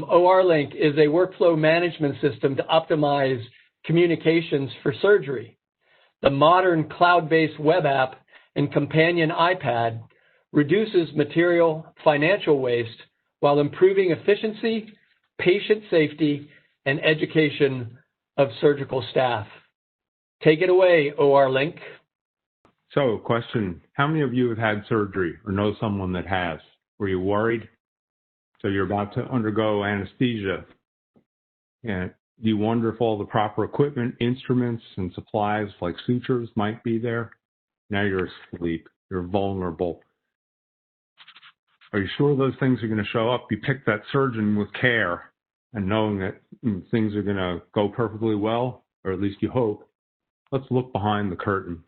OR-Link is a workflow management system to optimize communications for surgery. The modern cloud-based web app and companion iPad reduces material financial waste while improving efficiency, patient safety, and education of surgical staff. Take it away, OR-Link. So, question, how many of you have had surgery or know someone that has? Were you worried? So you're about to undergo anesthesia. And do you wonder if all the proper equipment, instruments, and supplies like sutures might be there? Now you're asleep. You're vulnerable. Are you sure those things are going to show up? You pick that surgeon with care and knowing that things are going to go perfectly well, or at least you hope. Let's look behind the curtain.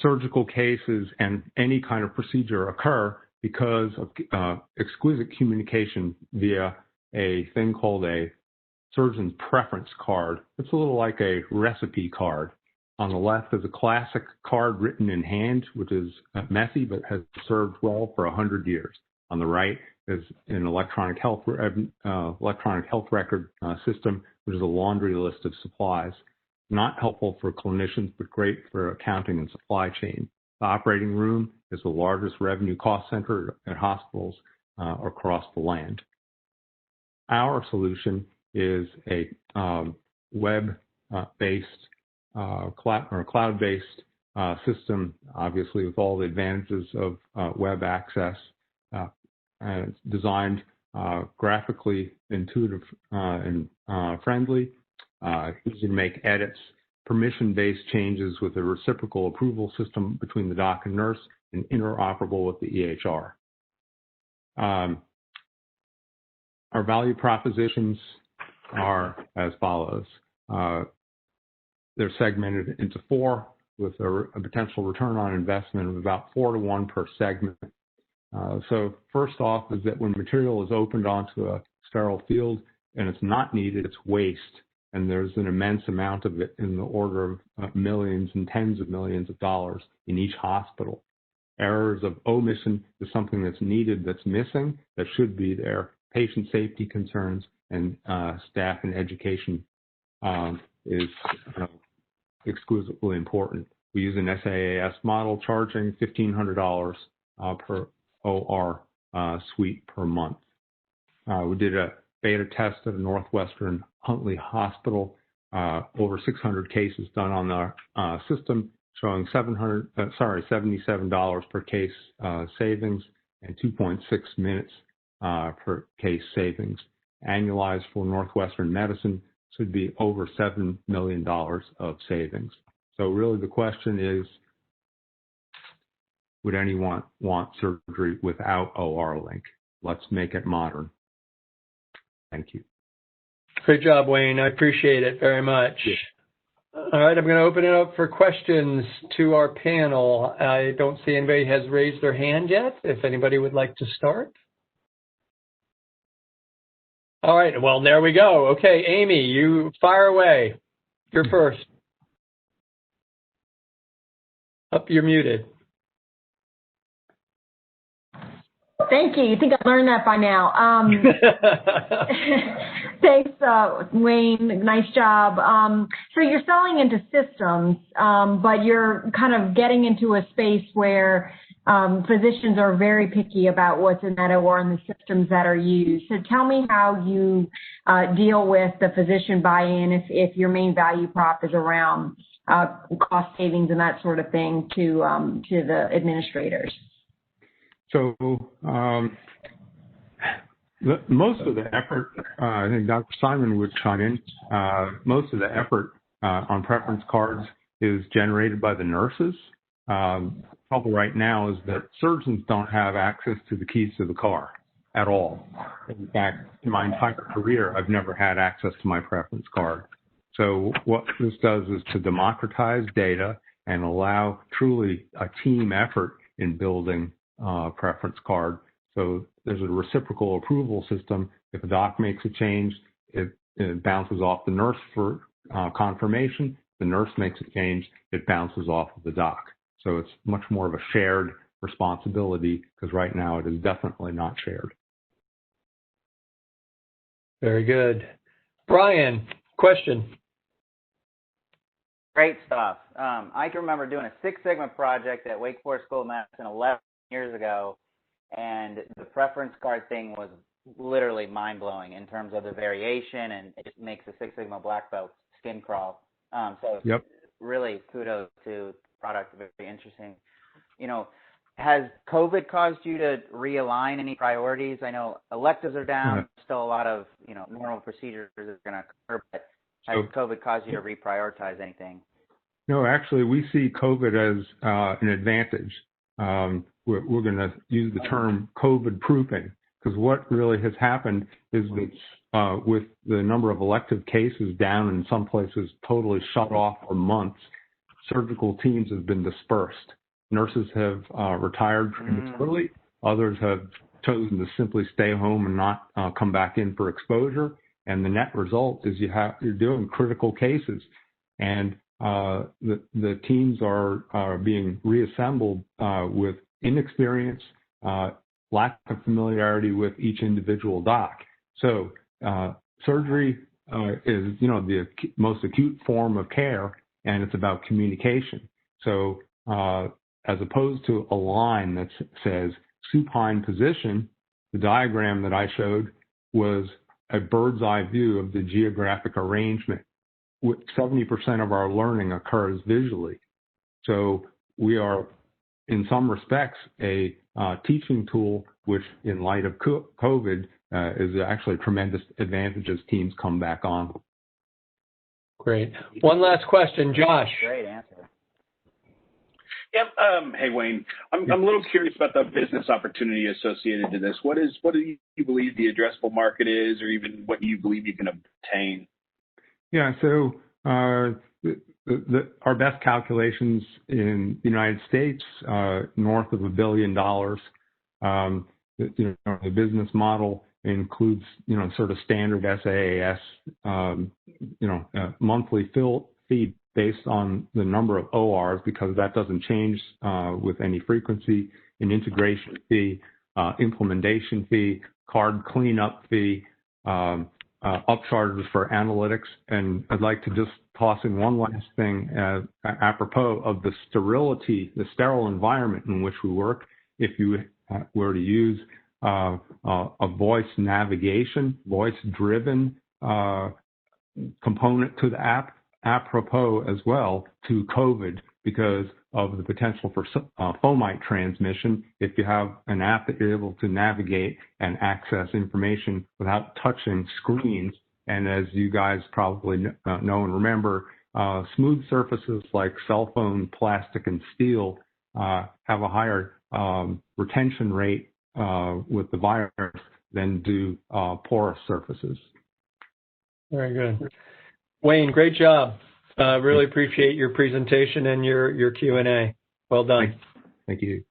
Surgical cases and any kind of procedure occur because of exquisite communication via a thing called a surgeon's preference card. It's a little like a recipe card. On the left is a classic card written in hand, which is messy but has served well for 100 years. On the right is an electronic health record system, which is a laundry list of supplies. Not helpful for clinicians, but great for accounting and supply chain. The operating room is the largest revenue cost center at hospitals across the land. Our solution is a web-based cloud-based system, obviously with all the advantages of web access. And it's designed graphically intuitive and friendly, easy to make edits, permission-based changes with a reciprocal approval system between the doc and nurse, and interoperable with the EHR. Our value propositions are as follows. They're segmented into 4 with a potential return on investment of about 4 to 1 per segment. So first off is that when material is opened onto a sterile field and it's not needed, it's waste. And there's an immense amount of it in the order of millions and tens of millions of dollars in each hospital. Errors of omission is something that's needed, that's missing, that should be there. Patient safety concerns and staff and education is exquisitely important. We use an SaaS model charging $1,500 per OR suite per month. We did a beta test at a Northwestern Huntley Hospital, over 600 cases done on our system, showing $77 per case savings and 2.6 minutes per case savings. Annualized for Northwestern Medicine should be over $7 million of savings. So really the question is, would anyone want surgery without OR-Link? Let's make it modern. Thank you. Great job, Wayne. I appreciate it very much. Yeah. All right, I'm going to open it up for questions to our panel. I don't see anybody has raised their hand yet. If anybody would like to start. All right, well, there we go. Okay, Amy, you fire away. You're first. Up, you're muted. Thank you. You think I've learned that by now. Thanks, Wayne. Nice job. So you're selling into systems, but you're kind of getting into a space where physicians are very picky about what's in that OR and the systems that are used. So tell me how you deal with the physician buy-in if your main value prop is around cost savings and that sort of thing to the administrators. So most of the effort, I think Dr. Simon would chime in, most of the effort on preference cards is generated by the nurses. The trouble right now is that surgeons don't have access to the keys to the car at all. In fact, in my entire career, I've never had access to my preference card. So what this does is to democratize data and allow truly a team effort in building preference card. So there's a reciprocal approval system. If a doc makes a change, it bounces off the nurse for confirmation. The nurse makes a change, it bounces off of the doc. So it's much more of a shared responsibility because right now it is definitely not shared. Very good. Brian, question. Great stuff. I can remember doing a Six Sigma project at Wake Forest School of Medicine 11 years ago, and the preference card thing was literally mind-blowing in terms of the variation, and it makes the Six Sigma black belt skin crawl. So Yep. really kudos to the product. Very interesting. You know, has COVID caused you to realign any priorities? I know electives are down, still a lot of, normal procedures are going to occur, but has COVID caused you to reprioritize anything? No, actually, we see COVID as an advantage. We're going to use the term COVID proofing, because what really has happened is that with the number of elective cases down in some places totally shut off for months, surgical teams have been dispersed. Nurses have retired prematurely. Others have chosen to simply stay home and not come back in for exposure. And the net result is you're doing critical cases, and the teams are being reassembled with inexperience, lack of familiarity with each individual doc. So surgery is the most acute form of care, and it's about communication. So as opposed to a line that says supine position, the diagram that I showed was a bird's eye view of the geographic arrangement. 70% of our learning occurs visually. So we are, in some respects, a teaching tool, which in light of COVID is actually a tremendous advantage as teams come back on. Great. One last question, Josh. Great answer. Yep. Hey, Wayne. I'm a little curious about the business opportunity associated to this. What do you believe the addressable market is, or even what you believe you can obtain? Yeah. So our best calculations in the United States, north of $1 billion. The business model includes, sort of standard SaaS, monthly fee based on the number of ORs, because that doesn't change with any frequency, an integration fee, implementation fee, card cleanup fee, upcharges for analytics. And I'd like to just toss in one last thing apropos of the sterile environment in which we work. If you were to use a voice navigation, voice-driven component to the app, apropos as well to COVID, because of the potential for fomite transmission. If you have an app that you're able to navigate and access information without touching screens, and as you guys probably know and remember, smooth surfaces like cell phone, plastic, and steel have a higher retention rate with the virus than do porous surfaces. Very good. Wayne, great job. Really appreciate your presentation and your Q&A. Well done. Thank you.